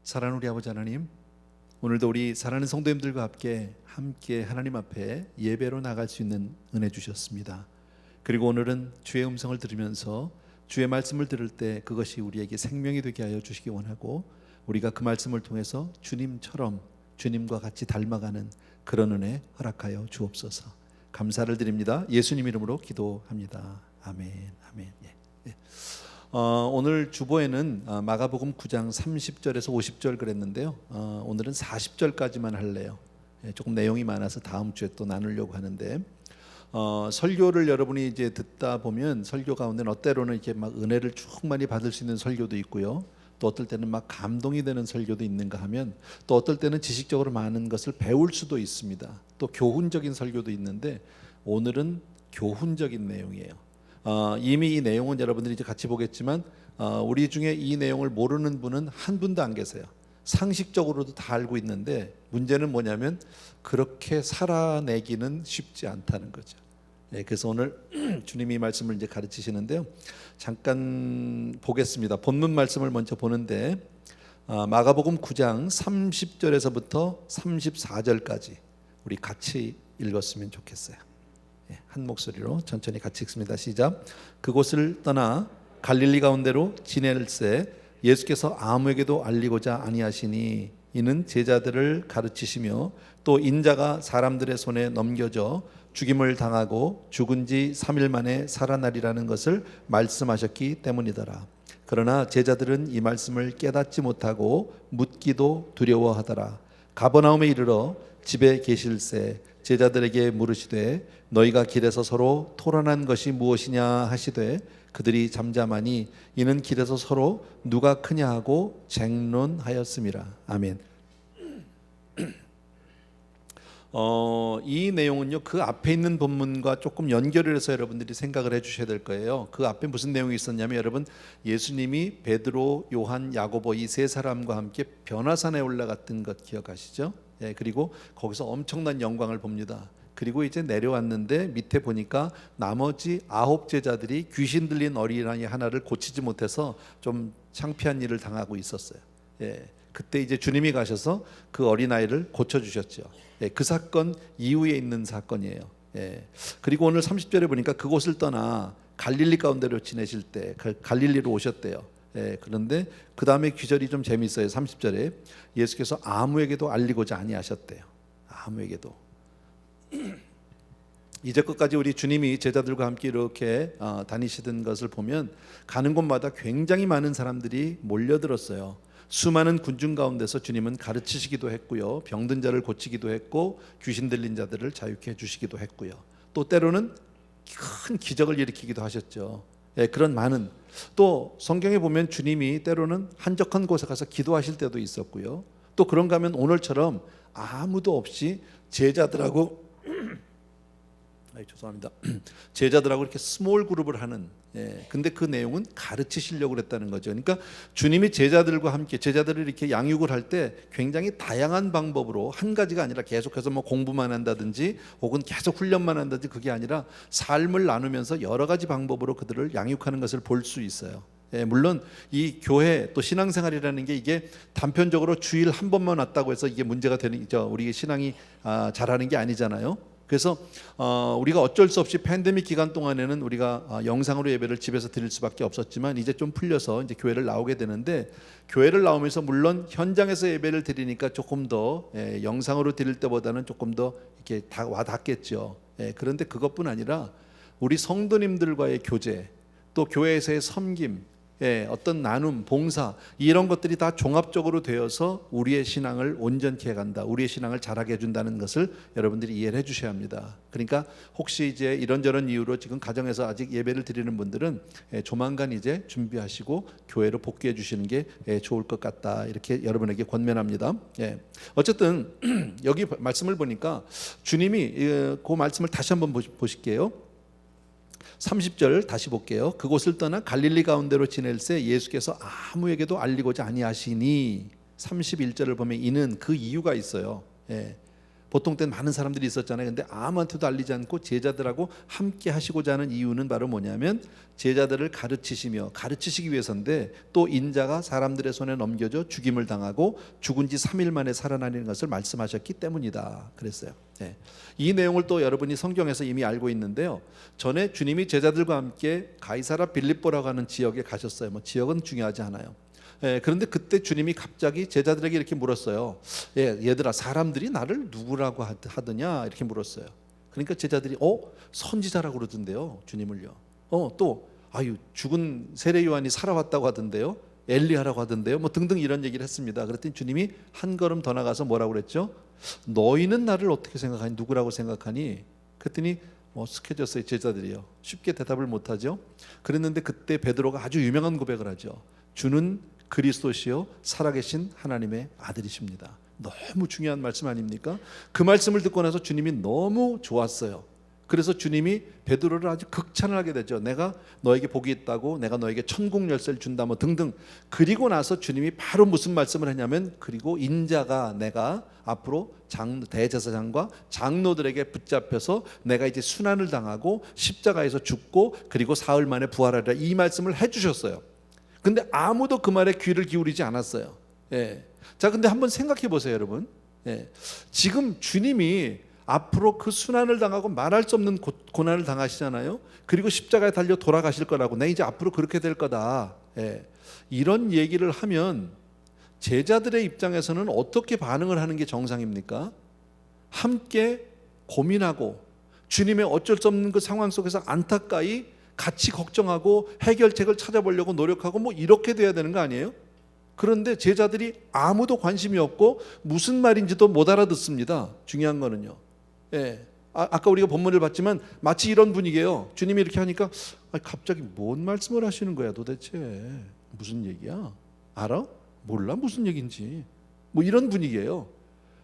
사랑하는 우리 아버지 하나님, 오늘도 우리 사랑하는 성도님들과 함께 하나님 앞에 예배로 나갈 수 있는 은혜 주셨습니다. 그리고 오늘은 주의 음성을 들으면서 주의 말씀을 들을 때 그것이 우리에게 생명이 되게 하여 주시기 원하고, 우리가 그 말씀을 통해서 주님처럼 주님과 같이 닮아가는 그런 은혜 허락하여 주옵소서. 감사를 드립니다. 예수님 이름으로 기도합니다. 아멘. 아멘. 예. 오늘 주보에는 마가복음 9장 30절에서 50절 그랬는데요. 오늘은 40절까지만 할래요. 조금 내용이 많아서 다음 주에 또 나누려고 하는데, 설교를 여러분이 이제 듣다 보면 설교 가운데는 때로는 이렇게 막 은혜를 충만히 받을 수 있는 설교도 있고요. 또 어떨 때는 막 감동이 되는 설교도 있는가 하면, 또 어떨 때는 지식적으로 많은 것을 배울 수도 있습니다. 또 교훈적인 설교도 있는데, 오늘은 교훈적인 내용이에요. 이미 이 내용은 여러분들이 이제 같이 보겠지만, 우리 중에 이 내용을 모르는 분은 한 분도 안 계세요. 상식적으로도 다 알고 있는데, 문제는 뭐냐면 그렇게 살아내기는 쉽지 않다는 거죠. 그래서 오늘 주님이 말씀을 이제 가르치시는데요. 잠깐 보겠습니다. 본문 말씀을 먼저 보는데, 마가복음 9장 30절에서부터 34절까지 우리 같이 읽었으면 좋겠어요. 한 목소리로 천천히 같이 읽습니다. 시작. 그곳을 떠나 갈릴리 가운데로 지낼새 예수께서 아무에게도 알리고자 아니하시니, 이는 제자들을 가르치시며 또 인자가 사람들의 손에 넘겨져 죽임을 당하고 죽은 지 3일 만에 살아나리라는 것을 말씀하셨기 때문이더라. 그러나 제자들은 이 말씀을 깨닫지 못하고 묻기도 두려워하더라. 가버나움에 이르러 집에 계실새 제자들에게 물으시되 너희가 길에서 서로 토론한 것이 무엇이냐 하시되, 그들이 잠잠하니 이는 길에서 서로 누가 크냐 하고 쟁론하였음이라. 아멘. 이 내용은요, 그 앞에 있는 본문과 조금 연결을 해서 여러분들이 생각을 해 주셔야 될 거예요. 그 앞에 무슨 내용이 있었냐면, 여러분, 예수님이 베드로, 요한, 야고보 이 세 사람과 함께 변화산에 올라갔던 것 기억하시죠? 그리고 거기서 엄청난 영광을 봅니다. 그리고 이제 내려왔는데 밑에 보니까 나머지 9 제자들이 귀신 들린 어린아이 하나를 고치지 못해서 좀 창피한 일을 당하고 있었어요. 그때 이제 주님이 가셔서 그 어린아이를 고쳐주셨죠. 그 사건 이후에 있는 사건이에요. 그리고 오늘 30절에 보니까 그곳을 떠나 갈릴리 가운데로 지내실 때 갈릴리로 오셨대요. 그런데 그 다음에 귀절이 좀 재미있어요. 30절에 예수께서 아무에게도 알리고자 아니하셨대요. 아무에게도. 이제껏까지 우리 주님이 제자들과 함께 이렇게 다니시던 것을 보면 가는 곳마다 굉장히 많은 사람들이 몰려들었어요. 수많은 군중 가운데서 주님은 가르치시기도 했고요, 병든 자를 고치기도 했고, 귀신 들린 자들을 자유케 해주시기도 했고요, 또 때로는 큰 기적을 일으키기도 하셨죠. 그런 많은, 또 성경에 보면 주님이 때로는 한적한 곳에 가서 기도하실 때도 있었고요, 또 그런가 하면 오늘처럼 아무도 없이 제자들하고 죄송합니다. 제자들하고 이렇게 스몰 그룹을 하는, 근데 그 내용은 가르치시려고 그랬다는 거죠. 그러니까 주님이 제자들과 함께 제자들을 이렇게 양육을 할 때 굉장히 다양한 방법으로, 한 가지가 아니라 계속해서 뭐 공부만 한다든지 혹은 계속 훈련만 한다든지, 그게 아니라 삶을 나누면서 여러 가지 방법으로 그들을 양육하는 것을 볼 수 있어요. 물론 이 교회 또 신앙생활이라는 게 이게 단편적으로 주일 한 번만 왔다고 해서 이게 문제가 되는, 우리 신앙이 잘하는 게 아니잖아요. 그래서 우리가 어쩔 수 없이 팬데믹 기간 동안에는 우리가 영상으로 예배를 집에서 드릴 수밖에 없었지만, 이제 좀 풀려서 이제 교회를 나오게 되는데, 교회를 나오면서 물론 현장에서 예배를 드리니까 조금 더 영상으로 드릴 때보다는 조금 더 이렇게 와닿겠죠. 그런데 그것뿐 아니라 우리 성도님들과의 교제, 또 교회에서의 섬김, 어떤 나눔, 봉사, 이런 것들이 다 종합적으로 되어서 우리의 신앙을 온전케 해간다, 우리의 신앙을 자라게 해준다는 것을 여러분들이 이해를 해주셔야 합니다. 그러니까 혹시 이제 이런저런 이유로 지금 가정에서 아직 예배를 드리는 분들은 조만간 이제 준비하시고 교회로 복귀해 주시는 게 좋을 것 같다, 이렇게 여러분에게 권면합니다. 어쨌든 여기 말씀을 보니까 주님이 그 말씀을 다시 한번 보실게요. 30절 다시 볼게요. 그곳을 떠나 갈릴리 가운데로 지낼새 예수께서 아무에게도 알리고자 아니하시니, 31절을 보면 이는, 그 이유가 있어요. 보통 때는 많은 사람들이 있었잖아요. 근데 아무한테도 알리지 않고 제자들하고 함께 하시고자 하는 이유는 바로 뭐냐면 제자들을 가르치시기 위해서인데, 또 인자가 사람들의 손에 넘겨져 죽임을 당하고 죽은 지 3일 만에 살아나는 것을 말씀하셨기 때문이다 그랬어요. 네. 이 내용을 또 여러분이 성경에서 이미 알고 있는데요. 전에 주님이 제자들과 함께 가이사라 빌립보라고 하는 지역에 가셨어요. 뭐 지역은 중요하지 않아요. 그런데 그때 주님이 갑자기 제자들에게 이렇게 물었어요. 얘들아, 사람들이 나를 누구라고 하더냐 이렇게 물었어요. 그러니까 제자들이 선지자라고 그러던데요, 주님을요. 또 죽은 세례 요한이 살아왔다고 하던데요, 엘리야라고 하던데요, 뭐 등등 이런 얘기를 했습니다. 그랬더니 주님이 한 걸음 더 나가서 뭐라고 그랬죠? 너희는 나를 어떻게 생각하니, 누구라고 생각하니? 그랬더니 어색해졌어요. 제자들이요, 쉽게 대답을 못하죠. 그랬는데 그때 베드로가 아주 유명한 고백을 하죠. 주는 그리스도시요 살아계신 하나님의 아들이십니다. 너무 중요한 말씀 아닙니까? 그 말씀을 듣고 나서 주님이 너무 좋았어요. 그래서 주님이 베드로를 아주 극찬을 하게 되죠. 내가 너에게 복이 있다고, 내가 너에게 천국 열쇠를 준다, 뭐 등등. 그리고 나서 주님이 바로 무슨 말씀을 했냐면, 그리고 인자가 내가 앞으로 대제사장과 장로들에게 붙잡혀서 내가 이제 순환을 당하고 십자가에서 죽고 그리고 사흘 만에 부활하리라, 이 말씀을 해주셨어요. 근데 아무도 그 말에 귀를 기울이지 않았어요. 자, 근데 한번 생각해 보세요, 여러분. 지금 주님이 앞으로 그 순환을 당하고 말할 수 없는 고난을 당하시잖아요. 그리고 십자가에 달려 돌아가실 거라고, 내 이제 앞으로 그렇게 될 거다. 이런 얘기를 하면 제자들의 입장에서는 어떻게 반응을 하는 게 정상입니까? 함께 고민하고 주님의 어쩔 수 없는 그 상황 속에서 안타까이 같이 걱정하고 해결책을 찾아보려고 노력하고 뭐 이렇게 돼야 되는 거 아니에요? 그런데 제자들이 아무도 관심이 없고 무슨 말인지도 못 알아듣습니다. 중요한 거는요. 아까 우리가 본문을 봤지만 마치 이런 분위기예요. 주님이 이렇게 하니까 갑자기 뭔 말씀을 하시는 거야 도대체? 무슨 얘기야? 알아? 몰라 무슨 얘기인지. 뭐 이런 분위기예요.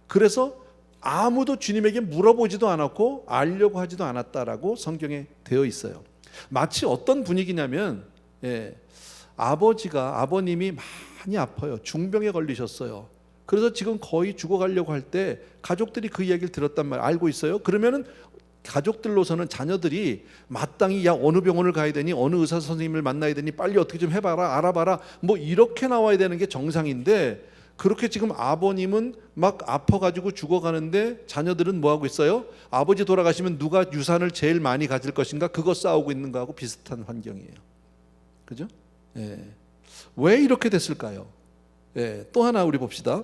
그래서 아무도 주님에게 물어보지도 않았고 알려고 하지도 않았다라고 성경에 되어 있어요. 마치 어떤 분위기냐면 아버님이 많이 아파요. 중병에 걸리셨어요. 그래서 지금 거의 죽어가려고 할 때 가족들이 그 이야기를 들었단 말 알고 있어요. 그러면은 가족들로서는 자녀들이 마땅히 어느 병원을 가야 되니, 어느 의사 선생님을 만나야 되니, 빨리 어떻게 좀 해봐라, 알아봐라, 뭐 이렇게 나와야 되는 게 정상인데, 그렇게 지금 아버님은 막 아파가지고 죽어가는데 자녀들은 뭐 하고 있어요? 아버지 돌아가시면 누가 유산을 제일 많이 가질 것인가, 그거 싸우고 있는 거하고 비슷한 환경이에요. 그죠? 왜 이렇게 됐을까요? 또 하나 우리 봅시다.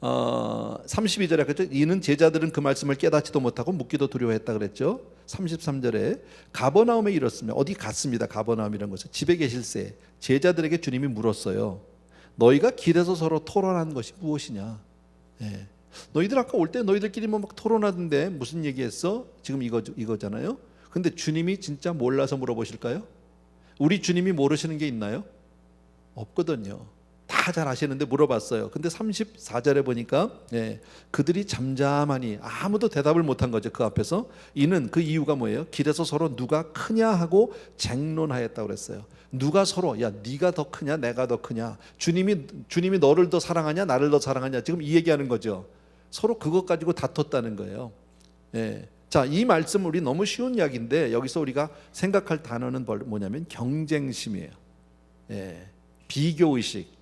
32절에 그랬죠. 이는 제자들은 그 말씀을 깨닫지도 못하고 묻기도 두려워했다 그랬죠. 33절에 가버나움에 이르렀으며, 어디 갔습니다. 가버나움이라는 것은 집에 계실새 제자들에게 주님이 물었어요. 너희가 길에서 서로 토론한 것이 무엇이냐? 너희들 아까 올 때 너희들끼리 막 토론하던데 무슨 얘기했어? 지금 이거잖아요. 근데 주님이 진짜 몰라서 물어보실까요? 우리 주님이 모르시는 게 있나요? 없거든요. 다 잘 아시는데 물어봤어요. 근데 34절에 보니까 그들이 잠잠하니 아무도 대답을 못한 거죠. 그 앞에서. 이는 그 이유가 뭐예요? 길에서 서로 누가 크냐 하고 쟁론하였다고 그랬어요. 누가 서로, 야 네가 더 크냐 내가 더 크냐, 주님이 너를 더 사랑하냐 나를 더 사랑하냐, 지금 이 얘기하는 거죠. 서로 그것 가지고 다퉜다는 거예요. 자, 이 말씀 우리 너무 쉬운 이야기인데 여기서 우리가 생각할 단어는 뭐냐면 경쟁심이에요. 비교의식.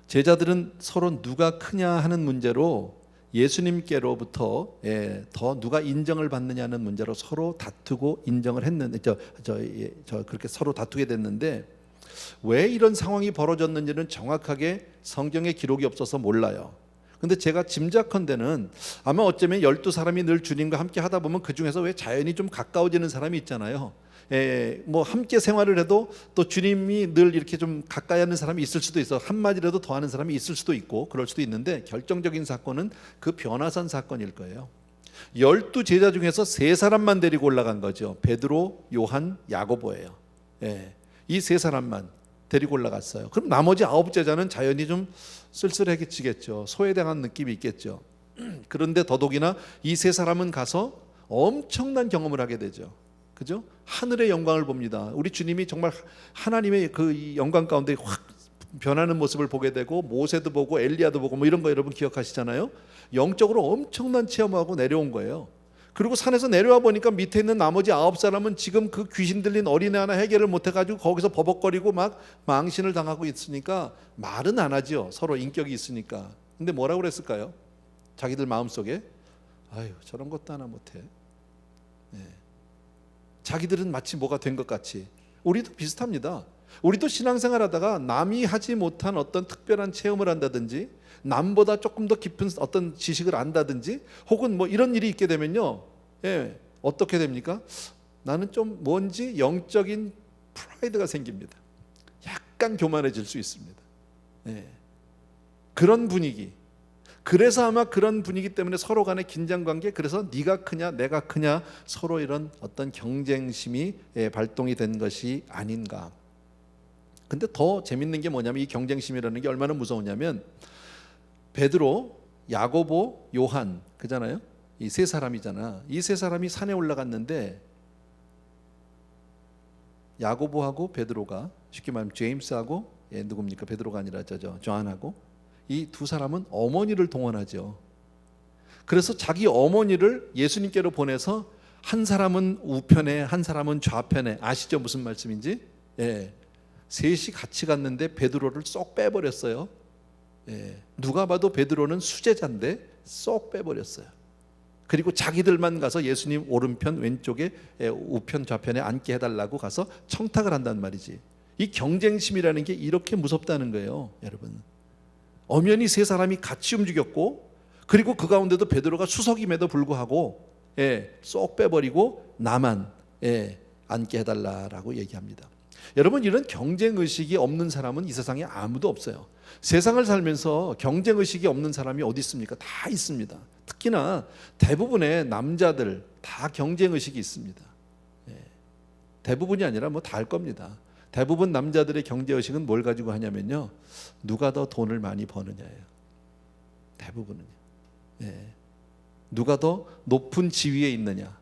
제자들은 서로 누가 크냐 하는 문제로 예수님께로부터 더 누가 인정을 받느냐는 문제로 서로 다투고 인정을 했는데 그렇게 서로 다투게 됐는데, 왜 이런 상황이 벌어졌는지는 정확하게 성경에 기록이 없어서 몰라요. 근데 제가 짐작컨대는 아마 어쩌면 12사람이 늘 주님과 함께 하다 보면 그 중에서 왜 자연히 좀 가까워지는 사람이 있잖아요. 뭐 함께 생활을 해도 또 주님이 늘 이렇게 좀 가까이 하는 사람이 있을 수도 있어, 한마디라도 더 하는 사람이 있을 수도 있고 그럴 수도 있는데, 결정적인 사건은 그 변화산 사건일 거예요. 12 제자 중에서 3사람만 데리고 올라간 거죠. 베드로, 요한, 야고보예요. 이 3사람만 데리고 올라갔어요. 그럼 나머지 9 제자는 자연히 좀 쓸쓸해지겠죠. 소외당한 느낌이 있겠죠. 그런데 더더욱이나 이 3사람은 가서 엄청난 경험을 하게 되죠. 그죠? 하늘의 영광을 봅니다. 우리 주님이 정말 하나님의 그 영광 가운데 확 변하는 모습을 보게 되고 모세도 보고 엘리야도 보고 뭐 이런 거 여러분 기억하시잖아요. 영적으로 엄청난 체험하고 내려온 거예요. 그리고 산에서 내려와 보니까 밑에 있는 나머지 9사람은 지금 그 귀신 들린 어린애 하나 해결을 못해가지고 거기서 버벅거리고 막 망신을 당하고 있으니까 말은 안 하죠. 서로 인격이 있으니까. 근데 뭐라고 그랬을까요? 자기들 마음속에 아유 저런 것도 하나 못해. 자기들은 마치 뭐가 된 것 같이. 우리도 비슷합니다. 우리도 신앙생활 하다가 남이 하지 못한 어떤 특별한 체험을 한다든지 남보다 조금 더 깊은 어떤 지식을 안다든지 혹은 뭐 이런 일이 있게 되면요, 어떻게 됩니까? 나는 좀 뭔지 영적인 프라이드가 생깁니다. 약간 교만해질 수 있습니다. 그런 분위기. 그래서 아마 그런 분위기 때문에 서로 간의 긴장관계, 그래서 네가 크냐 내가 크냐 서로 이런 어떤 경쟁심이 발동이 된 것이 아닌가. 근데 더 재밌는 게 뭐냐면 이 경쟁심이라는 게 얼마나 무서우냐면 베드로, 야고보, 요한 그잖아요. 이 세 사람이잖아. 이 세 사람이 산에 올라갔는데 야고보하고 베드로가 쉽게 말하면 제임스하고 누굽니까? 베드로가 아니라 조한하고 이 두 사람은 어머니를 동원하죠. 그래서 자기 어머니를 예수님께로 보내서 한 사람은 우편에 한 사람은 좌편에. 아시죠? 무슨 말씀인지? 셋이 같이 갔는데 베드로를 쏙 빼버렸어요. 누가 봐도 베드로는 수제자인데 쏙 빼버렸어요. 그리고 자기들만 가서 예수님 오른편 왼쪽에 우편 좌편에 앉게 해달라고 가서 청탁을 한단 말이지. 이 경쟁심이라는 게 이렇게 무섭다는 거예요, 여러분. 엄연히 세 사람이 같이 움직였고 그리고 그 가운데도 베드로가 수석임에도 불구하고 쏙 빼버리고 나만 앉게 해달라고 얘기합니다. 여러분, 이런 경쟁의식이 없는 사람은 이 세상에 아무도 없어요. 세상을 살면서 경쟁의식이 없는 사람이 어디 있습니까? 다 있습니다. 특히나 대부분의 남자들 다 경쟁의식이 있습니다. 대부분이 아니라 뭐 다 할 겁니다. 대부분 남자들의 경쟁의식은 뭘 가지고 하냐면요, 누가 더 돈을 많이 버느냐예요. 대부분은요. 누가 더 높은 지위에 있느냐,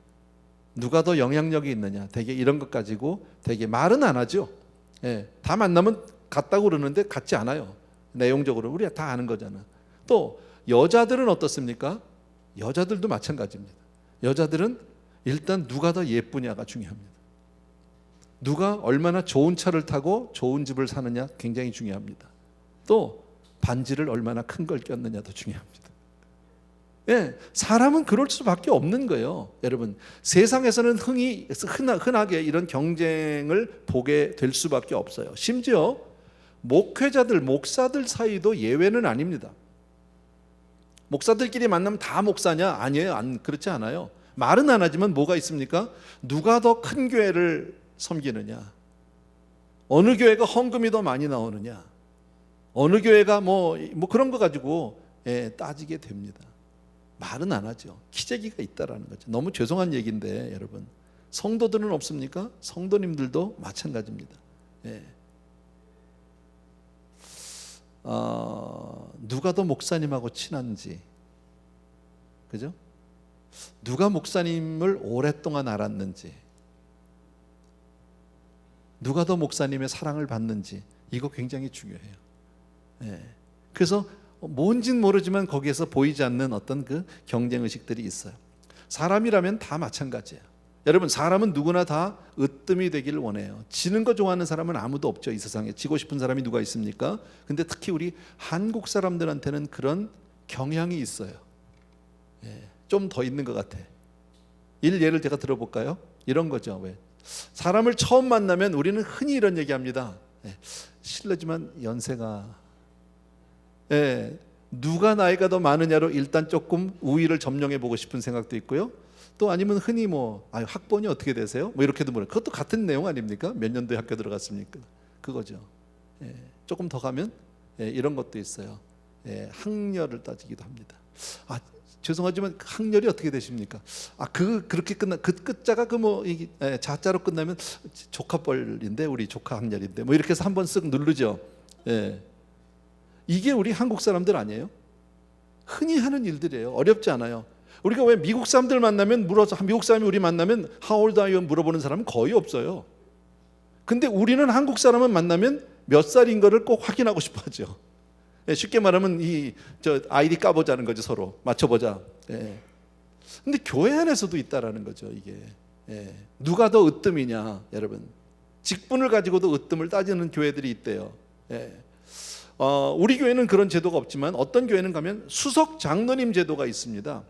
누가 더 영향력이 있느냐, 되게 이런 것 가지고 되게 말은 안 하죠. 다 만나면 같다고 그러는데 같지 않아요. 내용적으로 우리가 다 아는 거잖아. 또 여자들은 어떻습니까? 여자들도 마찬가지입니다. 여자들은 일단 누가 더 예쁘냐가 중요합니다. 누가 얼마나 좋은 차를 타고 좋은 집을 사느냐 굉장히 중요합니다. 또 반지를 얼마나 큰 걸 꼈느냐도 중요합니다. 사람은 그럴 수밖에 없는 거예요. 여러분, 세상에서는 흔하게 이런 경쟁을 보게 될 수밖에 없어요. 심지어 목회자들, 목사들 사이도 예외는 아닙니다. 목사들끼리 만나면 다 목사냐? 아니에요. 그렇지 않아요. 말은 안 하지만 뭐가 있습니까? 누가 더 큰 교회를 섬기느냐, 어느 교회가 헌금이 더 많이 나오느냐, 어느 교회가 뭐 그런 거 가지고 따지게 됩니다. 말은 안 하죠. 기재기가 있다라는 거죠. 너무 죄송한 얘기인데 여러분, 성도들은 없습니까? 성도님들도 마찬가지입니다. 누가 더 목사님하고 친한지, 그죠? 누가 목사님을 오랫동안 알았는지, 누가 더 목사님의 사랑을 받는지, 이거 굉장히 중요해요. 그래서 뭔진 모르지만 거기에서 보이지 않는 어떤 그 경쟁의식들이 있어요. 사람이라면 다 마찬가지예요. 여러분, 사람은 누구나 다 으뜸이 되기를 원해요. 지는 거 좋아하는 사람은 아무도 없죠. 이 세상에 지고 싶은 사람이 누가 있습니까? 근데 특히 우리 한국 사람들한테는 그런 경향이 있어요. 좀 더 있는 것 같아. 예를 제가 들어볼까요? 이런 거죠. 왜? 사람을 처음 만나면 우리는 흔히 이런 얘기합니다. 실례지만 연세가, 누가 나이가 더 많으냐로 일단 조금 우위를 점령해 보고 싶은 생각도 있고요. 또 아니면 흔히 학번이 어떻게 되세요? 뭐 이렇게도 물어요. 그것도 같은 내용 아닙니까? 몇 년도에 학교 들어갔습니까? 그거죠. 조금 더 가면 이런 것도 있어요. 학렬을 따지기도 합니다. 죄송하지만 학렬이 어떻게 되십니까? 그렇게 끝나, 그 끝자가 자자로 끝나면 조카뻘인데, 우리 조카 학렬인데 뭐 이렇게 해서 한번 쓱 누르죠. 이게 우리 한국 사람들 아니에요? 흔히 하는 일들이에요. 어렵지 않아요. 우리가 왜 미국 사람들 만나면 미국 사람이 우리 만나면 How old are you? 물어보는 사람은 거의 없어요. 근데 우리는 한국 사람은 만나면 몇 살인 거를 꼭 확인하고 싶어 하죠. 쉽게 말하면 저 아이디 까보자는 거죠. 서로 맞춰보자. 근데 교회 안에서도 있다라는 거죠. 이게 누가 더 으뜸이냐, 여러분. 직분을 가지고도 으뜸을 따지는 교회들이 있대요. 우리 교회는 그런 제도가 없지만 어떤 교회는 가면 수석 장로님 제도가 있습니다.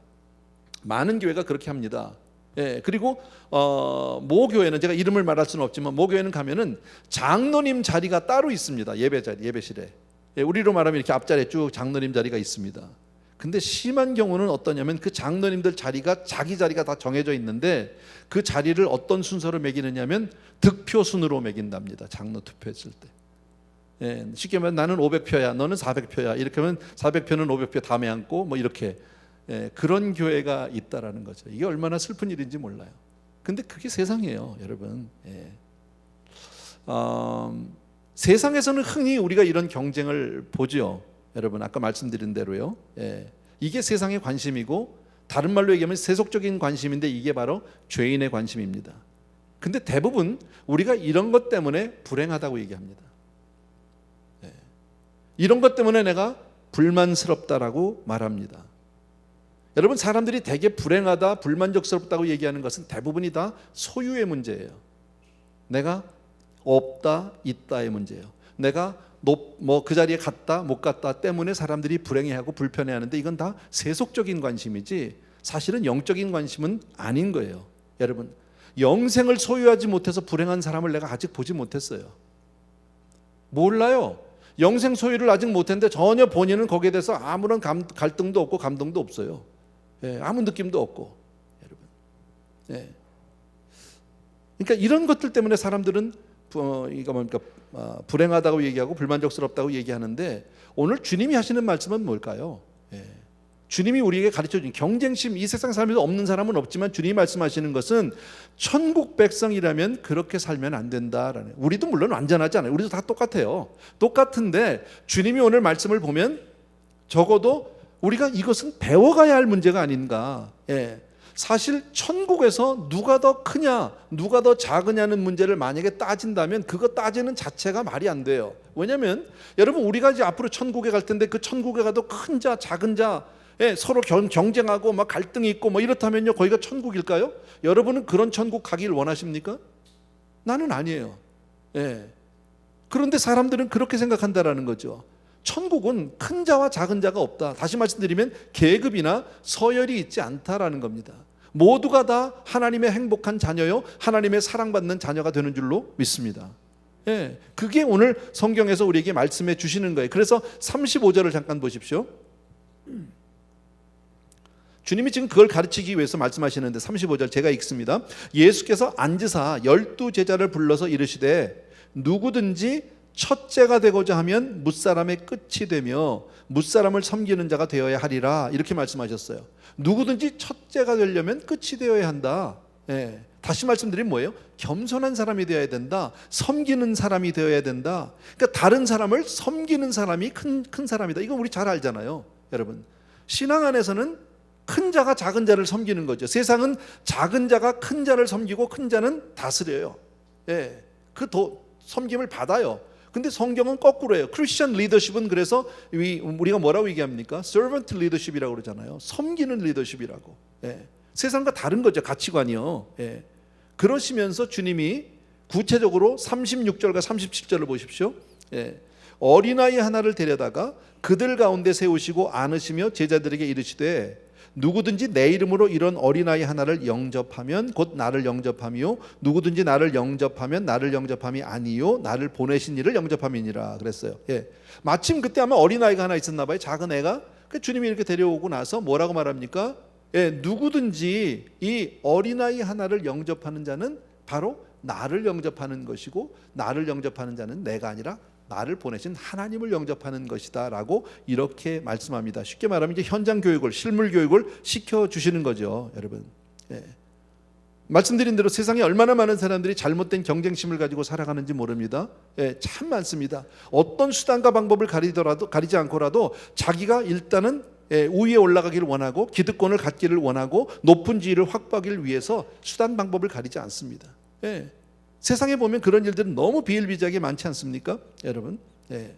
많은 교회가 그렇게 합니다. 그리고 모 교회는, 제가 이름을 말할 수는 없지만 모 교회는 가면은 장로님 자리가 따로 있습니다. 예배실에. 우리로 말하면 이렇게 앞자리에 쭉 장로님 자리가 있습니다. 근데 심한 경우는 어떠냐면 그 장로님들 자리가 자기 자리가 다 정해져 있는데 그 자리를 어떤 순서로 매기느냐면 득표 순으로 매긴답니다. 장로 투표했을 때. 쉽게 말하면 나는 500표야, 너는 400표야. 이렇게 하면 400표는 500표 다 매안고 뭐 이렇게 그런 교회가 있다라는 거죠. 이게 얼마나 슬픈 일인지 몰라요. 근데 그게 세상이에요, 여러분. 세상에서는 흔히 우리가 이런 경쟁을 보죠. 여러분 아까 말씀드린 대로요. 이게 세상의 관심이고 다른 말로 얘기하면 세속적인 관심인데 이게 바로 죄인의 관심입니다. 근데 대부분 우리가 이런 것 때문에 불행하다고 얘기합니다. 이런 것 때문에 내가 불만스럽다라고 말합니다. 여러분 사람들이 되게 불행하다, 불만족스럽다고 얘기하는 것은 대부분이 다 소유의 문제예요. 내가 없다, 있다의 문제예요. 내가 그 자리에 갔다, 못 갔다 때문에 사람들이 불행해하고 불편해하는데 이건 다 세속적인 관심이지 사실은 영적인 관심은 아닌 거예요. 여러분 영생을 소유하지 못해서 불행한 사람을 내가 아직 보지 못했어요. 몰라요. 영생 소유를 아직 못했는데 전혀 본인은 거기에 대해서 아무런 갈등도 없고 감동도 없어요. 아무 느낌도 없고, 여러분. 그러니까 이런 것들 때문에 사람들은 이거 뭡니까? 불행하다고 얘기하고 불만족스럽다고 얘기하는데 오늘 주님이 하시는 말씀은 뭘까요? 주님이 우리에게 가르쳐준 경쟁심, 이 세상 삶에서 없는 사람은 없지만 주님이 말씀하시는 것은 천국 백성이라면 그렇게 살면 안 된다라는. 우리도 물론 완전하지 않아요. 우리도 다 똑같아요. 똑같은데 주님이 오늘 말씀을 보면 적어도 우리가 이것은 배워가야 할 문제가 아닌가. 사실 천국에서 누가 더 크냐, 누가 더 작으냐는 문제를 만약에 따진다면 그거 따지는 자체가 말이 안 돼요. 왜냐하면 여러분 우리가 이제 앞으로 천국에 갈 텐데 그 천국에 가도 큰 자, 작은 자 서로 경쟁하고 막 갈등이 있고 뭐 이렇다면요 거기가 천국일까요? 여러분은 그런 천국 가길 원하십니까? 나는 아니에요. 그런데 사람들은 그렇게 생각한다라는 거죠. 천국은 큰 자와 작은 자가 없다. 다시 말씀드리면 계급이나 서열이 있지 않다라는 겁니다. 모두가 다 하나님의 행복한 자녀요, 하나님의 사랑받는 자녀가 되는 줄로 믿습니다. 그게 오늘 성경에서 우리에게 말씀해 주시는 거예요. 그래서 35절을 잠깐 보십시오. 주님이 지금 그걸 가르치기 위해서 말씀하시는데 35절 제가 읽습니다. 예수께서 앉으사 12제자를 불러서 이르시되 누구든지 첫째가 되고자 하면 뭇사람의 끝이 되며 뭇사람을 섬기는 자가 되어야 하리라, 이렇게 말씀하셨어요. 누구든지 첫째가 되려면 끝이 되어야 한다. 다시 말씀드리면 뭐예요? 겸손한 사람이 되어야 된다. 섬기는 사람이 되어야 된다. 그러니까 다른 사람을 섬기는 사람이 큰 사람이다. 이거 우리 잘 알잖아요, 여러분. 신앙 안에서는 큰 자가 작은 자를 섬기는 거죠. 세상은 작은 자가 큰 자를 섬기고 큰 자는 다스려요. 그 섬김을 받아요. 근데 성경은 거꾸로예요. 크리스천 리더십은 그래서 우리가 뭐라고 얘기합니까? servant leadership이라고 그러잖아요. 섬기는 리더십이라고. 세상과 다른 거죠. 가치관이요. 그러시면서 주님이 구체적으로 36절과 37절을 보십시오. 어린아이 하나를 데려다가 그들 가운데 세우시고 안으시며 제자들에게 이르시되 누구든지 내 이름으로 이런 어린아이 하나를 영접하면 곧 나를 영접함이요 누구든지 나를 영접하면 나를 영접함이 아니요 나를 보내신 이를 영접함이니라 그랬어요. 마침 그때 아마 어린아이가 하나 있었나 봐요. 작은 애가. 주님이 이렇게 데려오고 나서 뭐라고 말합니까? 누구든지 이 어린아이 하나를 영접하는 자는 바로 나를 영접하는 것이고 나를 영접하는 자는 내가 아니라 나를 보내신 하나님을 영접하는 것이다 라고 이렇게 말씀합니다. 쉽게 말하면 이제 현장 교육을, 실물 교육을 시켜주시는 거죠, 여러분. 말씀드린 대로 세상에 얼마나 많은 사람들이 잘못된 경쟁심을 가지고 살아가는지 모릅니다. 참 많습니다. 어떤 수단과 방법을 가리지 않고라도 자기가 일단은 우위에 올라가기를 원하고 기득권을 갖기를 원하고 높은 지위를 확보하기를 위해서 수단 방법을 가리지 않습니다. 세상에 보면 그런 일들은 너무 비일비재하게 많지 않습니까, 여러분? 예.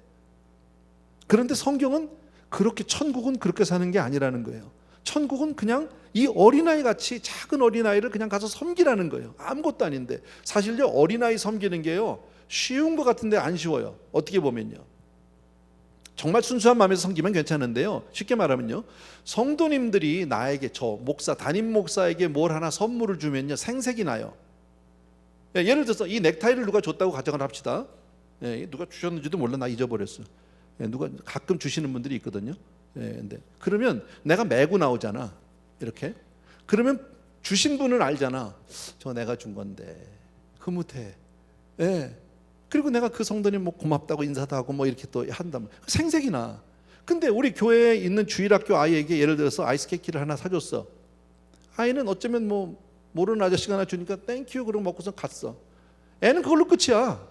그런데 성경은 그렇게, 천국은 그렇게 사는 게 아니라는 거예요. 천국은 그냥 이 어린아이 같이 작은 어린아이를 그냥 가서 섬기라는 거예요. 아무것도 아닌데. 사실요, 어린아이 섬기는 게요, 쉬운 것 같은데 안 쉬워요. 어떻게 보면요, 정말 순수한 마음에서 섬기면 괜찮은데요, 쉽게 말하면요, 성도님들이 나에게, 저 목사, 담임 목사에게 뭘 하나 선물을 주면요, 생색이 나요. 예를 들어서 이 넥타이를 누가 줬다고 가정을 합시다. 누가 주셨는지도 몰라, 나 잊어버렸어. 누가 가끔 주시는 분들이 있거든요. 근데 그러면 내가 메고 나오잖아, 이렇게. 그러면 주신 분은 알잖아. 저 내가 준 건데 흐뭇해. 그리고 내가 그 성도님 뭐 고맙다고 인사도 하고 뭐 이렇게 또 한다면 생색이 나. 근데 우리 교회에 있는 주일학교 아이에게 예를 들어서 아이스 케이크를 하나 사줬어. 아이는 어쩌면 뭐 모르는 아저씨가 하나 주니까 땡큐 그러고 먹고서 갔어. 애는 그걸로 끝이야.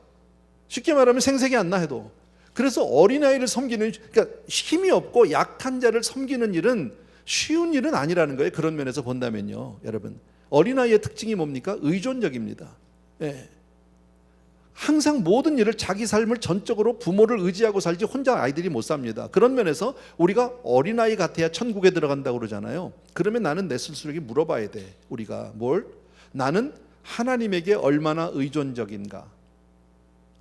쉽게 말하면 생색이 안 나 해도. 그래서 어린아이를 섬기는, 그러니까 힘이 없고 약한 자를 섬기는 일은 쉬운 일은 아니라는 거예요. 그런 면에서 본다면요, 여러분. 어린아이의 특징이 뭡니까? 의존적입니다. 항상 모든 일을, 자기 삶을 전적으로 부모를 의지하고 살지 혼자 아이들이 못 삽니다. 그런 면에서 우리가 어린아이 같아야 천국에 들어간다고 그러잖아요. 그러면 나는 내 스스로에게 물어봐야 돼. 우리가 뭘? 나는 하나님에게 얼마나 의존적인가?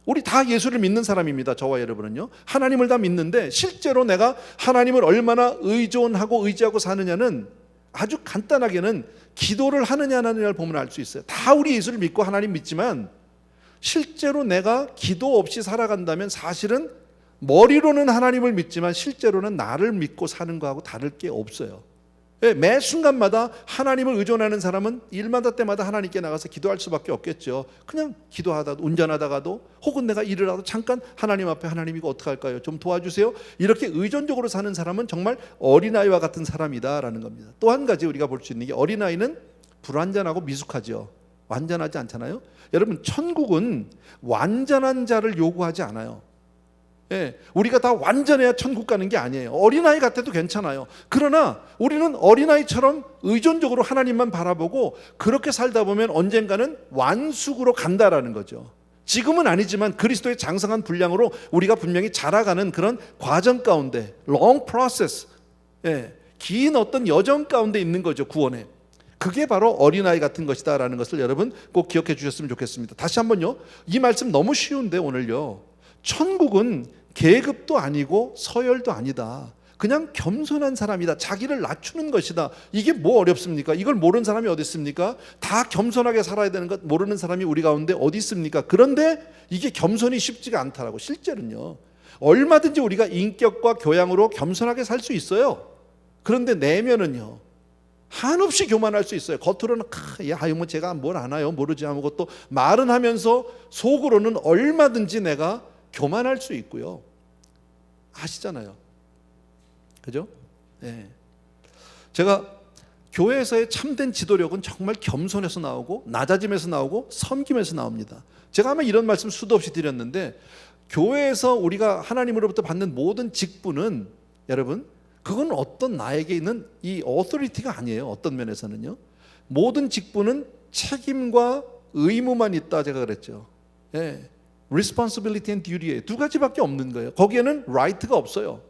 우리 다 예수를 믿는 사람입니다. 저와 여러분은요, 하나님을 다 믿는데 실제로 내가 하나님을 얼마나 의존하고 의지하고 사느냐는 아주 간단하게는 기도를 하느냐 안 하느냐를 보면 알 수 있어요. 다 우리 예수를 믿고 하나님 믿지만 실제로 내가 기도 없이 살아간다면 사실은 머리로는 하나님을 믿지만 실제로는 나를 믿고 사는 거하고 다를 게 없어요. 매 순간마다 하나님을 의존하는 사람은 일마다 때마다 하나님께 나가서 기도할 수밖에 없겠죠. 그냥 기도하다도, 운전하다가도, 혹은 내가 일을 하도 잠깐 하나님 앞에, 하나님 이거 어떡할까요? 좀 도와주세요. 이렇게 의존적으로 사는 사람은 정말 어린아이와 같은 사람이다라는 겁니다. 또 한 가지 우리가 볼 수 있는 게, 어린아이는 불완전하고 미숙하죠. 완전하지 않잖아요. 여러분, 천국은 완전한 자를 요구하지 않아요. 우리가 다 완전해야 천국 가는 게 아니에요. 어린아이 같아도 괜찮아요. 그러나 우리는 어린아이처럼 의존적으로 하나님만 바라보고 그렇게 살다 보면 언젠가는 완숙으로 간다라는 거죠. 지금은 아니지만 그리스도의 장성한 분량으로 우리가 분명히 자라가는 그런 과정 가운데, long process, 긴 어떤 여정 가운데 있는 거죠, 구원에. 그게 바로 어린아이 같은 것이다라는 것을 여러분 꼭 기억해 주셨으면 좋겠습니다. 다시 한번요, 이 말씀 너무 쉬운데 오늘요, 천국은 계급도 아니고 서열도 아니다. 그냥 겸손한 사람이다. 자기를 낮추는 것이다. 이게 뭐 어렵습니까? 이걸 모르는 사람이 어디 있습니까? 다 겸손하게 살아야 되는 것 모르는 사람이 우리 가운데 어디 있습니까? 그런데 이게 겸손이 쉽지가 않다라고. 실제로는요, 얼마든지 우리가 인격과 교양으로 겸손하게 살 수 있어요. 그런데 내면은요, 한없이 교만할 수 있어요. 겉으로는 뭐 제가 뭘 아나요? 모르지 아무것도 말은 하면서 속으로는 얼마든지 내가 교만할 수 있고요. 아시잖아요. 그죠? 제가 교회에서의 참된 지도력은 정말 겸손해서 나오고 낮아짐에서 나오고 섬김에서 나옵니다. 제가 아마 이런 말씀 수도 없이 드렸는데, 교회에서 우리가 하나님으로부터 받는 모든 직분은, 여러분, 그건 어떤 나에게 있는 이 어토리티가 아니에요. 어떤 면에서는요, 모든 직분은 책임과 의무만 있다, 제가 그랬죠. responsibility and duty에 두 가지밖에 없는 거예요. 거기에는 right가 없어요.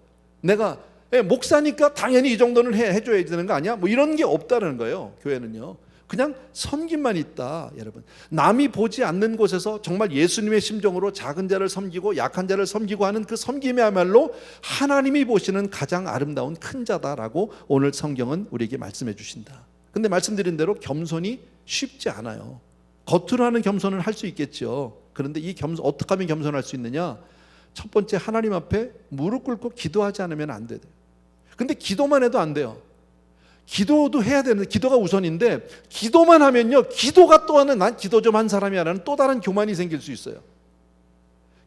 내가 목사니까 당연히 이 정도는 해줘야 되는 거 아니야? 뭐 이런 게 없다는 거예요. 교회는요, 그냥 섬김만 있다. 여러분, 남이 보지 않는 곳에서 정말 예수님의 심정으로 작은 자를 섬기고 약한 자를 섬기고 하는 그 섬김이야말로 하나님이 보시는 가장 아름다운 큰 자다라고 오늘 성경은 우리에게 말씀해 주신다. 근데 말씀드린 대로 겸손이 쉽지 않아요. 겉으로 하는 겸손은 할 수 있겠죠. 그런데 이 겸손, 어떻게 하면 겸손할 수 있느냐? 첫 번째, 하나님 앞에 무릎 꿇고 기도하지 않으면 안 돼요. 근데 기도만 해도 안 돼요. 기도도 해야 되는데, 기도가 우선인데, 기도만 하면요, 기도가 또 하는, 난 기도 좀 한 사람이야라는 또 다른 교만이 생길 수 있어요.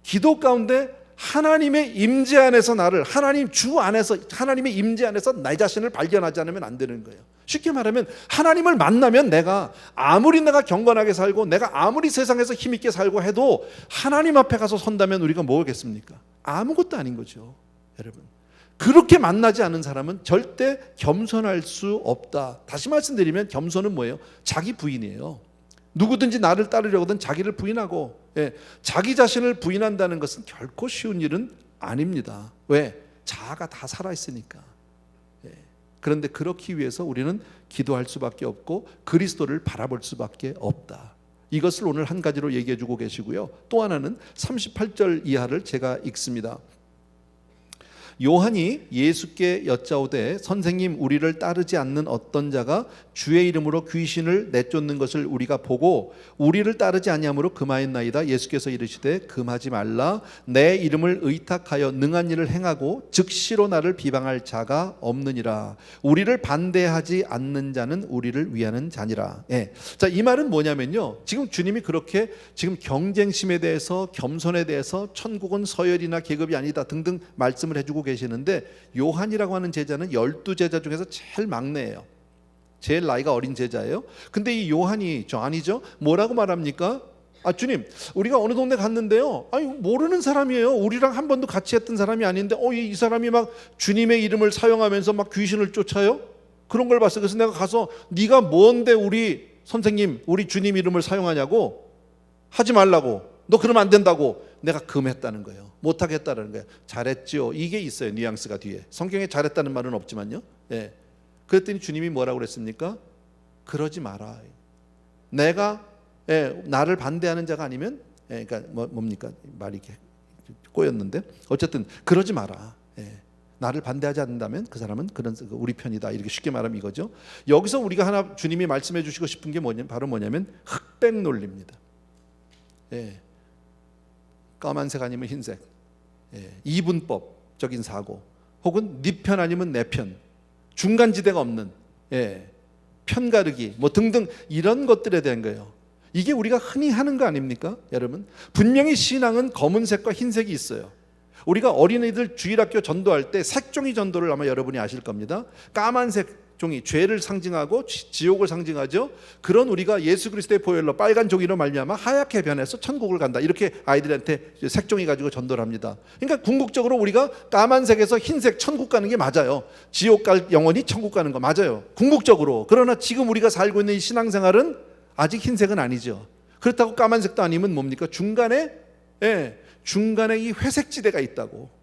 기도 가운데 하나님의 임재 안에서 나를, 하나님 주 안에서, 하나님의 임재 안에서 나 자신을 발견하지 않으면 안 되는 거예요. 쉽게 말하면 하나님을 만나면 내가 아무리 내가 경건하게 살고 내가 아무리 세상에서 힘있게 살고 해도 하나님 앞에 가서 선다면 우리가 뭐겠습니까? 아무것도 아닌 거죠. 여러분, 그렇게 만나지 않은 사람은 절대 겸손할 수 없다. 다시 말씀드리면 겸손은 뭐예요? 자기 부인이에요. 누구든지 나를 따르려거든 자기를 부인하고, 자기 자신을 부인한다는 것은 결코 쉬운 일은 아닙니다. 왜? 자아가 다 살아있으니까. 그런데 그렇기 위해서 우리는 기도할 수밖에 없고 그리스도를 바라볼 수밖에 없다. 이것을 오늘 한 가지로 얘기해 주고 계시고요. 또 하나는 38절 이하를 제가 읽습니다. 요한이 예수께 여짜오되 선생님, 우리를 따르지 않는 어떤 자가 주의 이름으로 귀신을 내쫓는 것을 우리가 보고 우리를 따르지 아니함으로 금하였나이다. 예수께서 이르시되 금하지 말라. 내 이름을 의탁하여 능한 일을 행하고 즉시로 나를 비방할 자가 없느니라. 우리를 반대하지 않는 자는 우리를 위하는 자니라. 자, 이 말은 뭐냐면요, 지금 주님이 그렇게 지금 경쟁심에 대해서, 겸손에 대해서, 천국은 서열이나 계급이 아니다 등등 말씀을 해주고 계시는데, 요한이라고 하는 제자는 12제자 중에서 제일 막내예요. 제일 나이가 어린 제자예요. 근데 이 요한이, 아니죠, 뭐라고 말합니까? 주님, 우리가 어느 동네 갔는데요, 모르는 사람이에요. 우리랑 한 번도 같이 했던 사람이 아닌데 이 사람이 막 주님의 이름을 사용하면서 막 귀신을 쫓아요? 그런 걸 봤어요. 그래서 내가 가서 네가 뭔데 우리 선생님, 우리 주님 이름을 사용하냐고, 하지 말라고, 너 그러면 안 된다고 내가 금했다는 거예요. 못하겠다는 거예요. 잘했죠. 이게 있어요. 뉘앙스가 뒤에. 성경에 잘했다는 말은 없지만요. 그랬더니 주님이 뭐라고 그랬습니까? 그러지 마라. 내가 나를 반대하는 자가 아니면, 그러니까 뭡니까? 말이 이렇게 꼬였는데, 어쨌든 그러지 마라. 나를 반대하지 않는다면 그 사람은 우리 편이다. 이렇게 쉽게 말하면 이거죠. 여기서 우리가 하나 주님이 말씀해 주시고 싶은 게 바로 뭐냐면 흑백 논리입니다. 까만색 아니면 흰색, 이분법적인 사고, 혹은 네 편 아니면 내 편, 중간지대가 없는 편가르기 등등, 이런 것들에 대한 거예요. 이게 우리가 흔히 하는 거 아닙니까? 여러분, 분명히 신앙은 검은색과 흰색이 있어요. 우리가 어린이들 주일학교 전도할 때 색종이 전도를 아마 여러분이 아실 겁니다. 까만색 종이 죄를 상징하고 지옥을 상징하죠. 그런 우리가 예수 그리스도의 보혈로 빨간 종이로 말미암아 하얗게 변해서 천국을 간다, 이렇게 아이들한테 색종이 가지고 전도를 합니다. 그러니까 궁극적으로 우리가 까만색에서 흰색 천국 가는 게 맞아요. 지옥 갈 영혼이 천국 가는 거 맞아요, 궁극적으로. 그러나 지금 우리가 살고 있는 이 신앙생활은 아직 흰색은 아니죠. 그렇다고 까만색도 아니면 뭡니까? 중간에 이 회색지대가 있다고.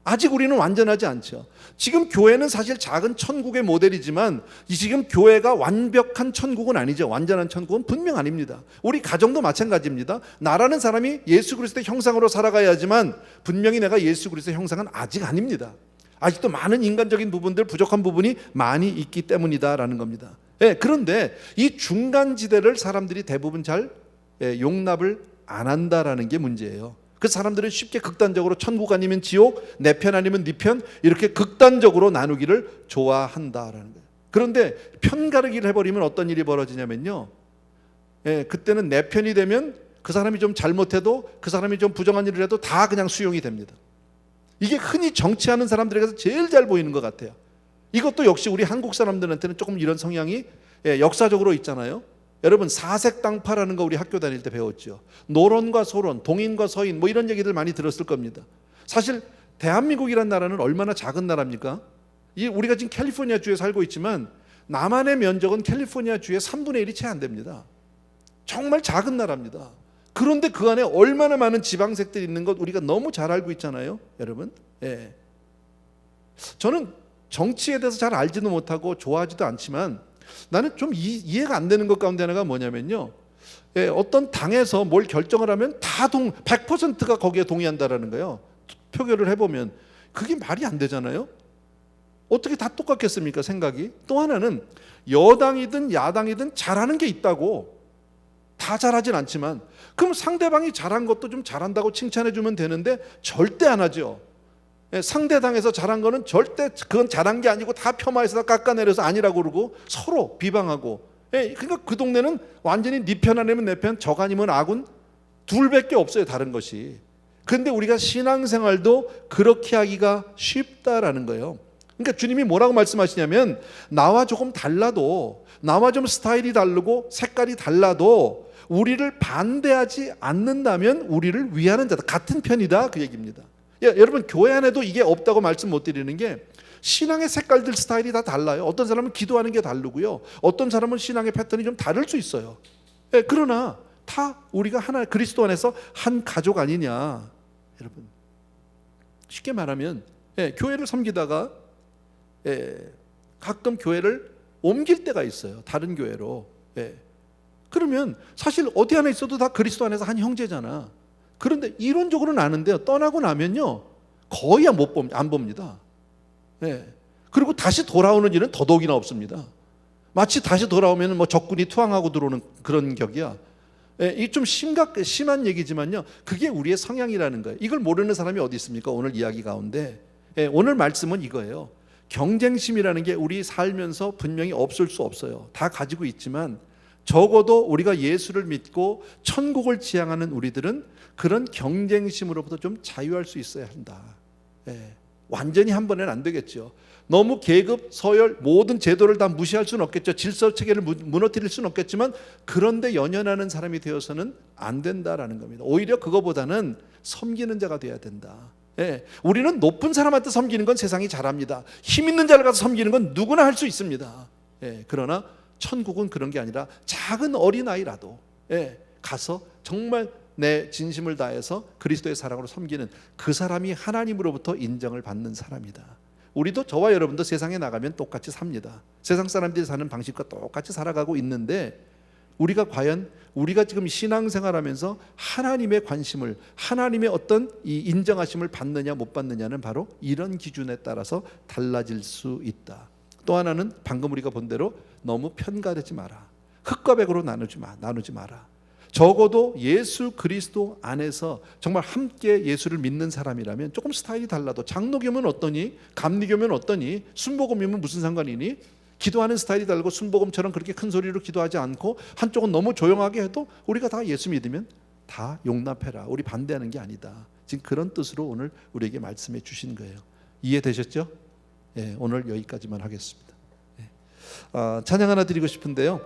아직 우리는 완전하지 않죠. 지금 교회는 사실 작은 천국의 모델이지만 지금 교회가 완벽한 천국은 아니죠. 완전한 천국은 분명 아닙니다. 우리 가정도 마찬가지입니다. 나라는 사람이 예수 그리스도의 형상으로 살아가야지만 분명히 내가 예수 그리스도의 형상은 아직 아닙니다. 아직도 많은 인간적인 부분들, 부족한 부분이 많이 있기 때문이다라는 겁니다. 그런데 이 중간지대를 사람들이 대부분 잘 용납을 안 한다라는 게 문제예요. 그 사람들은 쉽게 극단적으로 천국 아니면 지옥, 내 편 아니면 네 편, 이렇게 극단적으로 나누기를 좋아한다라는 거예요. 그런데 편가르기를 해버리면 어떤 일이 벌어지냐면요, 그때는 내 편이 되면 그 사람이 좀 잘못해도, 그 사람이 좀 부정한 일을 해도 다 그냥 수용이 됩니다. 이게 흔히 정치하는 사람들에게서 제일 잘 보이는 것 같아요. 이것도 역시 우리 한국 사람들한테는 조금 이런 성향이 역사적으로 있잖아요. 여러분, 사색당파라는 거 우리 학교 다닐 때 배웠죠. 노론과 소론, 동인과 서인, 이런 얘기들 많이 들었을 겁니다. 사실 대한민국이란 나라는 얼마나 작은 나라입니까? 우리가 지금 캘리포니아 주에 살고 있지만 남한의 면적은 캘리포니아 주의 3분의 1이 채 안 됩니다. 정말 작은 나라입니다. 그런데 그 안에 얼마나 많은 지방색들이 있는 것 우리가 너무 잘 알고 있잖아요, 여러분. 저는 정치에 대해서 잘 알지도 못하고 좋아하지도 않지만 나는 좀 이해가 안 되는 것 가운데 하나가 뭐냐면요, 어떤 당에서 뭘 결정을 하면 다 100%가 거기에 동의한다라는 거예요. 표결을 해보면 그게 말이 안 되잖아요. 어떻게 다 똑같겠습니까, 생각이? 또 하나는 여당이든 야당이든 잘하는 게 있다고, 다 잘하진 않지만, 그럼 상대방이 잘한 것도 좀 잘한다고 칭찬해 주면 되는데 절대 안 하죠. 상대당에서 잘한 거는 절대 그건 잘한 게 아니고 다 폄하해서 다 깎아내려서 아니라고 그러고 서로 비방하고. 그러니까 그 동네는 완전히 네 편 아니면 내 편, 적 아니면 아군, 둘밖에 없어요, 다른 것이. 그런데 우리가 신앙생활도 그렇게 하기가 쉽다라는 거예요. 그러니까 주님이 뭐라고 말씀하시냐면, 나와 조금 달라도, 나와 좀 스타일이 다르고 색깔이 달라도 우리를 반대하지 않는다면 우리를 위하는 자다, 같은 편이다, 그 얘기입니다. 여러분, 교회 안에도 이게 없다고 말씀 못 드리는 게, 신앙의 색깔들, 스타일이 다 달라요. 어떤 사람은 기도하는 게 다르고요, 어떤 사람은 신앙의 패턴이 좀 다를 수 있어요. 그러나 다 우리가 하나 그리스도 안에서 한 가족 아니냐. 여러분 쉽게 말하면 교회를 섬기다가 가끔 교회를 옮길 때가 있어요. 다른 교회로. 그러면 사실 어디 안에 있어도 다 그리스도 안에서 한 형제잖아. 그런데 이론적으로는 아는데요, 떠나고 나면요 거의 안 봅니다. 그리고 다시 돌아오는 일은 더더욱이나 없습니다. 마치 다시 돌아오면 뭐 적군이 투항하고 들어오는 그런 격이야. 이 좀 심한 얘기지만요, 그게 우리의 성향이라는 거예요. 이걸 모르는 사람이 어디 있습니까? 오늘 이야기 가운데. 오늘 말씀은 이거예요. 경쟁심이라는 게 우리 살면서 분명히 없을 수 없어요. 다 가지고 있지만 적어도 우리가 예수를 믿고 천국을 지향하는 우리들은 그런 경쟁심으로부터 좀 자유할 수 있어야 한다. 완전히 한 번에는 안 되겠죠. 너무 계급, 서열, 모든 제도를 다 무시할 수는 없겠죠. 질서 체계를 무너뜨릴 수는 없겠지만 그런데 연연하는 사람이 되어서는 안 된다라는 겁니다. 오히려 그거보다는 섬기는 자가 돼야 된다. 우리는 높은 사람한테 섬기는 건 세상이 잘합니다. 힘 있는 자를 가서 섬기는 건 누구나 할 수 있습니다. 그러나 천국은 그런 게 아니라 작은 어린아이라도 가서 정말 내 진심을 다해서 그리스도의 사랑으로 섬기는 그 사람이 하나님으로부터 인정을 받는 사람이다. 우리도 저와 여러분도 세상에 나가면 똑같이 삽니다. 세상 사람들이 사는 방식과 똑같이 살아가고 있는데 우리가 과연 우리가 지금 신앙생활하면서 하나님의 관심을, 하나님의 어떤 이 인정하심을 받느냐 못 받느냐는 바로 이런 기준에 따라서 달라질 수 있다. 또 하나는 방금 우리가 본 대로 너무 편가르지 마라. 흙과 백으로 나누지 마라. 적어도 예수 그리스도 안에서 정말 함께 예수를 믿는 사람이라면 조금 스타일이 달라도 장로교면 어떠니? 감리교면 어떠니? 순복음이면 무슨 상관이니? 기도하는 스타일이 다르고 순복음처럼 그렇게 큰 소리로 기도하지 않고 한쪽은 너무 조용하게 해도 우리가 다 예수 믿으면 다 용납해라. 우리 반대하는 게 아니다. 지금 그런 뜻으로 오늘 우리에게 말씀해 주신 거예요. 이해되셨죠? 오늘 여기까지만 하겠습니다. 찬양 하나 드리고 싶은데요,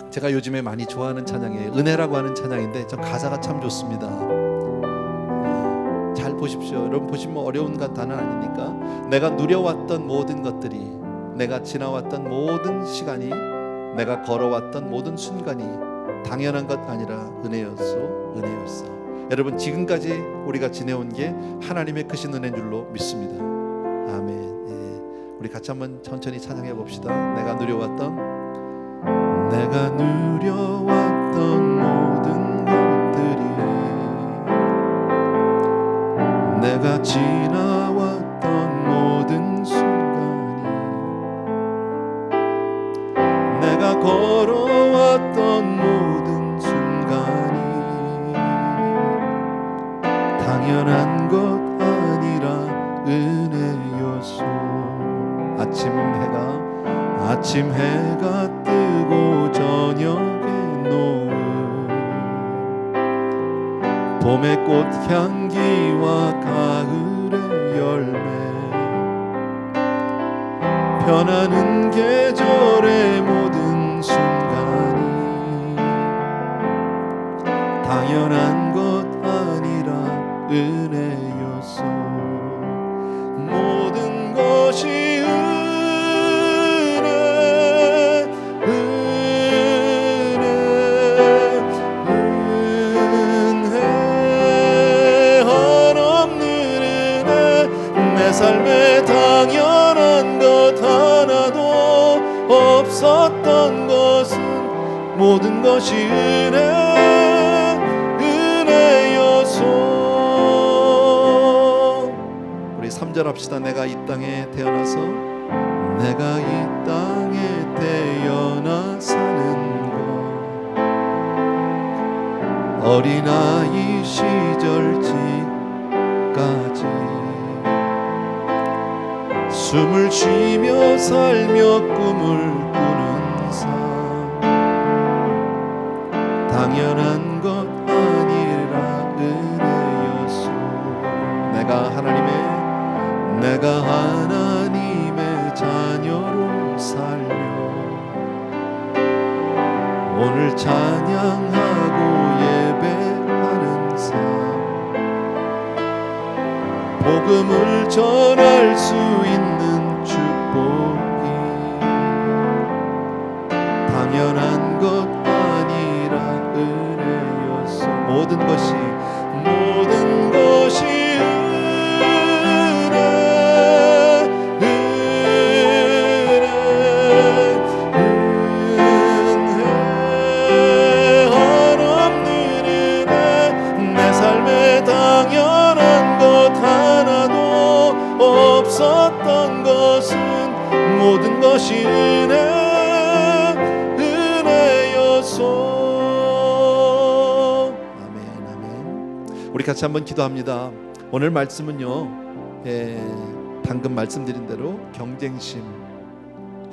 제가 요즘에 많이 좋아하는 찬양이에요. 은혜라고 하는 찬양인데 전 가사가 참 좋습니다. 잘 보십시오. 여러분 보시면 어려운 단어는 아니니까. 내가 누려왔던 모든 것들이, 내가 지나왔던 모든 시간이, 내가 걸어왔던 모든 순간이 당연한 것 아니라 은혜였어. 여러분 지금까지 우리가 지내온 게 하나님의 크신 은혜인 줄로 믿습니다. 아멘. 우리 같이 한번 천천히 찬양해 봅시다. 내가 누려왔던 모든 것들이, 내가 지나왔던 모든 순간이, 내가 걸어왔던 모든 순간이 당연한 것 아니라 은혜였소. 아침 해가 뜨고 저녁에 노을, 봄의 꽃향기와 가을의 열매, 변하는 계절의 모든 순간이 당연한 것 아니라 은혜였소. 모든 것이 삶에 당연한 것 하나도 없었던 것은 모든 것이 은혜였소. 우리 3절 합시다. 내가 이 땅에 태어나서, 내가 이 땅에 태어나 사는 것, 어린아이 시절까지 숨을 쉬며 살며 꿈을 꾸는 삶, 당연한 것 아니라 은혜였소. 내가 하나님의 자녀로 살며 오늘 찬양하고 예배하는 삶, 복음을 전할 수 있는 축복이 당연한 것 아니 모든 것이 은혜여서. 아멘, 아멘. 우리 같이 한번 기도합니다. 오늘 말씀은요, 방금 말씀드린 대로 경쟁심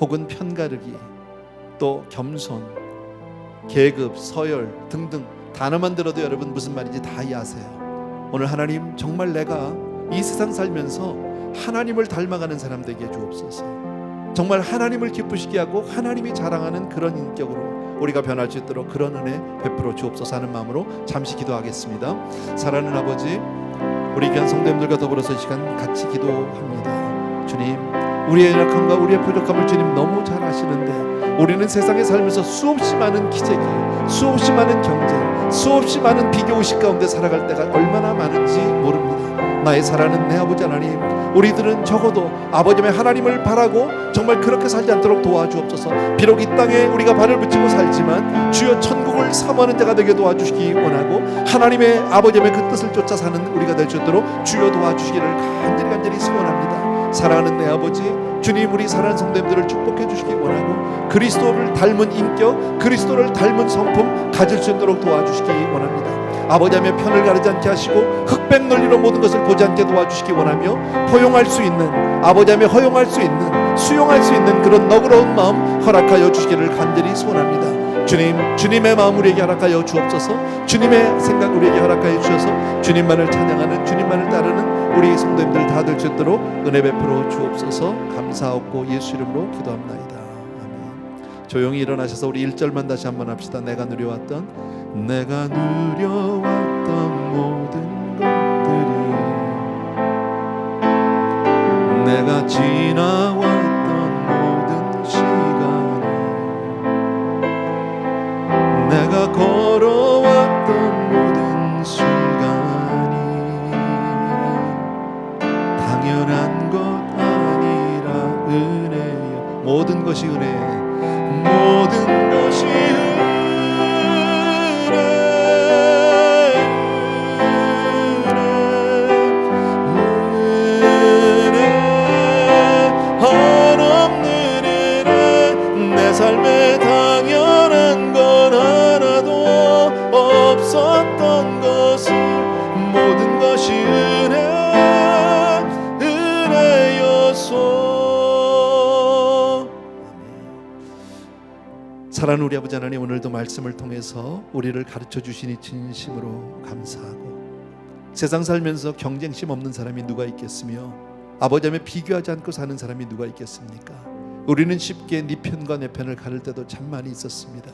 혹은 편가르기, 또 겸손, 계급, 서열 등등 단어만 들어도 여러분 무슨 말인지 다 이해하세요. 오늘 하나님, 정말 내가 이 세상 살면서 하나님을 닮아가는 사람 되게 해주옵소서. 정말 하나님을 기쁘시게 하고 하나님이 자랑하는 그런 인격으로 우리가 변할 수 있도록 그런 은혜 베풀어 주옵소서 하는 마음으로 잠시 기도하겠습니다. 사랑하는 아버지, 우리 귀한 성도님들과 더불어서 이 시간 같이 기도합니다. 주님, 우리의 연약함과 우리의 부족함을 주님 너무 잘 아시는데 우리는 세상에 살면서 수없이 많은 기적이, 수없이 많은 경쟁, 수없이 많은 비교의식 가운데 살아갈 때가 얼마나 많은지 모릅니다. 나의 사랑하는 내 아버지 하나님, 우리들은 적어도 아버지의 하나님을 바라고 정말 그렇게 살지 않도록 도와주옵소서. 비록 이 땅에 우리가 발을 붙이고 살지만 주여 천국을 사모하는 자가 되게 도와주시기 원하고 하나님의 아버지의 그 뜻을 쫓아 사는 우리가 될 수 있도록 주여 도와주시기를 간절히 소원합니다. 사랑하는 내 아버지, 주님, 우리 사랑하는 성도님들을 축복해 주시기 원하고 그리스도를 닮은 인격, 그리스도를 닮은 성품 가질 수 있도록 도와주시기 원합니다. 아버지의 편을 가르지 않게 하시고 흑백 논리로 모든 것을 보지 않게 도와주시기 원하며 포용할 수 있는, 아버지의 허용할 수 있는, 수용할 수 있는 그런 너그러운 마음 허락하여 주시기를 간절히 소원합니다. 주님, 주님의 마음 우리에게 허락하여 주옵소서. 주님의 생각 우리에게 허락하여 주셔서 주님만을 찬양하는, 주님만을 따르는 우리 성도님들 다 될 수 있도록 은혜 베풀어 주옵소서. 감사하고 예수 이름으로 기도합나이다. 아멘. 조용히 일어나셔서 우리 1절만 다시 한번 합시다. 내가 누려왔던 모든 것들이, 내가 지나왔던 모든 시간이, 내가 걸어왔던 모든 순간이 당연한 것 아니라 은혜여. 모든 것이 은혜, 모든 것이 삶에 당연한 건 하나도 없었던 것을 모든 것이 은혜여서. 사랑하는 우리 아버지 하나님, 오늘도 말씀을 통해서 우리를 가르쳐 주시니 진심으로 감사하고, 세상 살면서 경쟁심 없는 사람이 누가 있겠으며 아버지와 비교하지 않고 사는 사람이 누가 있겠습니까? 우리는 쉽게 네 편과 내 편을 가를 때도 참 많이 있었습니다.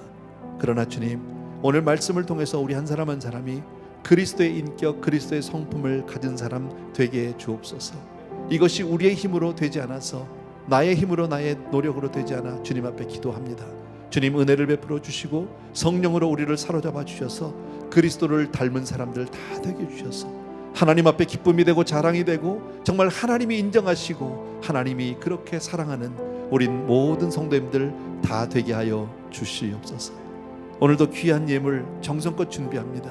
그러나 주님, 오늘 말씀을 통해서 우리 한 사람 한 사람이 그리스도의 인격, 그리스도의 성품을 가진 사람 되게 해 주옵소서. 이것이 우리의 힘으로 되지 않아서, 나의 힘으로, 나의 노력으로 되지 않아 주님 앞에 기도합니다. 주님, 은혜를 베풀어 주시고 성령으로 우리를 사로잡아 주셔서 그리스도를 닮은 사람들 다 되게 해 주셔서 하나님 앞에 기쁨이 되고 자랑이 되고 정말 하나님이 인정하시고 하나님이 그렇게 사랑하는 우린 모든 성도님들 다 되게 하여 주시옵소서. 오늘도 귀한 예물 정성껏 준비합니다.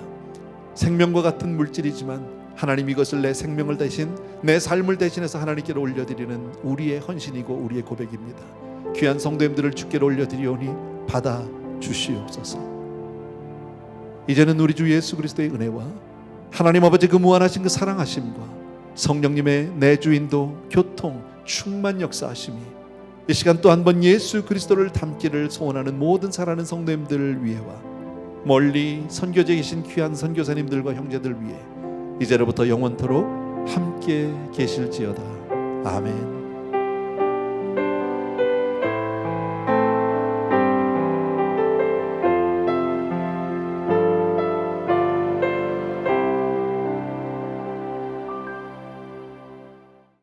생명과 같은 물질이지만 하나님, 이것을 내 생명을 대신, 내 삶을 대신해서 하나님께로 올려드리는 우리의 헌신이고 우리의 고백입니다. 귀한 성도님들을 주께로 올려드리오니 받아 주시옵소서. 이제는 우리 주 예수 그리스도의 은혜와 하나님 아버지 그 무한하신 그 사랑하심과 성령님의 내주인도, 교통, 충만 역사하심이 이 시간 또 한 번 예수 그리스도를 닮기를 소원하는 모든 사랑하는 성도님들을 위해와 멀리 선교지에 계신 귀한 선교사님들과 형제들 위해 이제로부터 영원토록 함께 계실지어다. 아멘.